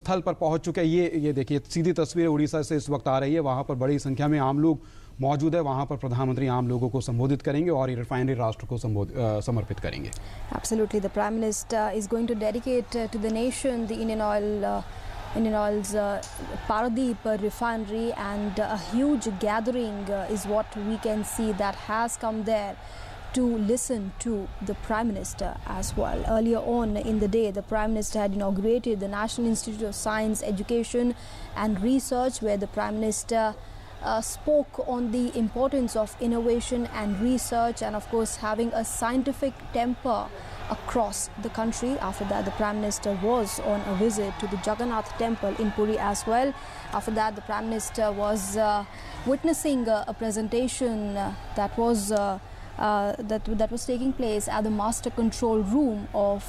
स्थल पर पहुंच चुके हैं। ये देखिए सीधी तस्वीर उड़ीसा से इस वक्त आ रही है। वहां पर बड़ी संख्या में आम लोग मौजूद है। वहां पर प्रधानमंत्री आम लोगों को संबोधित करेंगे और ये रिफाइनरी राष्ट्र को समर्पित करेंगे। Absolutely, the Prime Minister is going to dedicate to the nation the Indian Oil's Paradeep refinery, and a huge gathering is what we can see that has come there to listen to the Prime Minister as well. Earlier on in the day, the Prime Minister had inaugurated the National Institute of Science, Education and Research, where the Prime Minister spoke on the importance of innovation and research, and of course having a scientific temper across the country. After that, the Prime Minister was on a visit to the Jagannath Temple in Puri as well. After that, the Prime Minister was witnessing a presentation that was taking place at the master control room of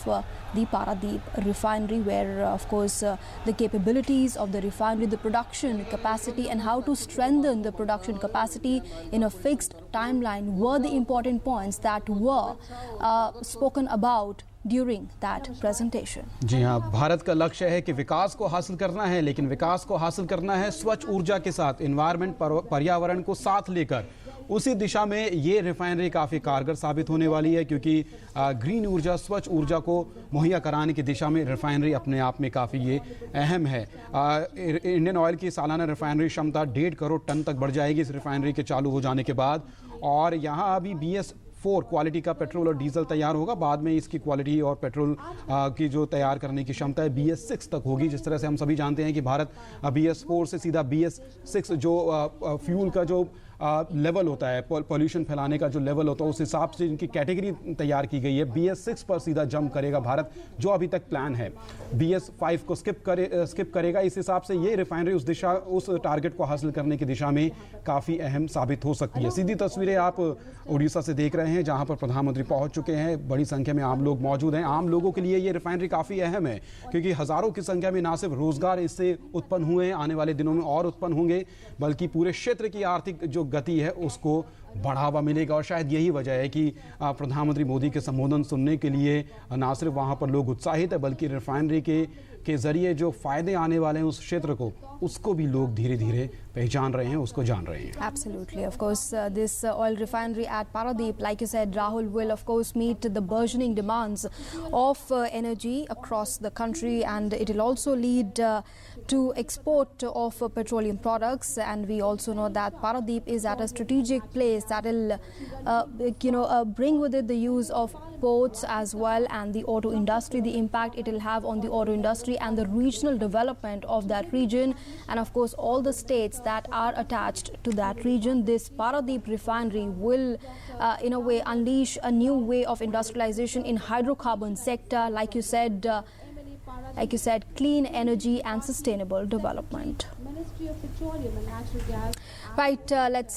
the Paradeep refinery, where of course the capabilities of the refinery, the production capacity and how to strengthen the production capacity in a fixed timeline were the important points that were spoken about during that presentation. जी हाँ, भारत का लक्ष्य है कि विकास को हासिल करना है, लेकिन विकास को हासिल करना है स्वच्छ ऊर्जा के साथ, एनवायरनमेंट पर्यावरण को साथ लेकर। उसी दिशा में ये रिफाइनरी काफ़ी कारगर साबित होने वाली है, क्योंकि ग्रीन ऊर्जा, स्वच्छ ऊर्जा को मुहैया कराने की दिशा में रिफाइनरी अपने आप में काफ़ी ये अहम है। इंडियन ऑयल की सालाना रिफाइनरी क्षमता 1.5 करोड़ टन तक बढ़ जाएगी इस रिफाइनरी के चालू हो जाने के बाद। और यहाँ अभी BS4 क्वालिटी का पेट्रोल और डीजल तैयार होगा। बाद में इसकी क्वालिटी और पेट्रोल की जो तैयार करने की क्षमता है BS6 तक होगी। जिस तरह से हम सभी जानते हैं कि भारत BS4 से सीधा BS6 जो फ्यूल का जो लेवल होता है, पॉल्यूशन फैलाने का जो लेवल होता है, उस हिसाब से इनकी कैटेगरी तैयार की गई है। BS6 पर सीधा जंप करेगा भारत, जो अभी तक प्लान है। BS5 को स्किप करेगा। इस हिसाब से ये रिफाइनरी उस टारगेट को हासिल करने की दिशा में काफ़ी अहम साबित हो सकती है। सीधी तस्वीरें आप उड़ीसा से देख रहे हैं, जहां पर प्रधानमंत्री पहुंच चुके हैं। बड़ी संख्या में आम लोग मौजूद हैं। आम लोगों के लिए ये रिफाइनरी काफ़ी अहम है, क्योंकि हज़ारों की संख्या में ना सिर्फ रोजगार इससे उत्पन्न हुए हैं, आने वाले दिनों में और उत्पन्न होंगे, बल्कि पूरे क्षेत्र की आर्थिक जो गति है उसको बढ़ावा मिलेगा। और शायद यही वजह है कि प्रधानमंत्री मोदी के संबोधन सुनने के लिए ना सिर्फ वहां पर लोग उत्साहित है, बल्कि रिफाइनरी के जरिए जो फायदे आने वाले हैं उस क्षेत्र को, उसको भी लोग धीरे धीरे पहचान रहे हैं, उसको जान रहे हैं। Absolutely, of course, this oil refinery at Paradeep, like you said, Rahul, will of course meet the burgeoning demands of energy across the country, and it will also lead to export of petroleum products. And we also know that Paradeep is at a strategic place that will bring with it the use of ports as well, and the auto industry, the impact it will have on the auto industry and the regional development of that region, and of course all the states that are attached to that region. This Paradeep refinery will in a way unleash a new way of industrialization in hydrocarbon sector, like you said, clean energy and sustainable development. Ministry of Petroleum and Natural Gas. Right, let's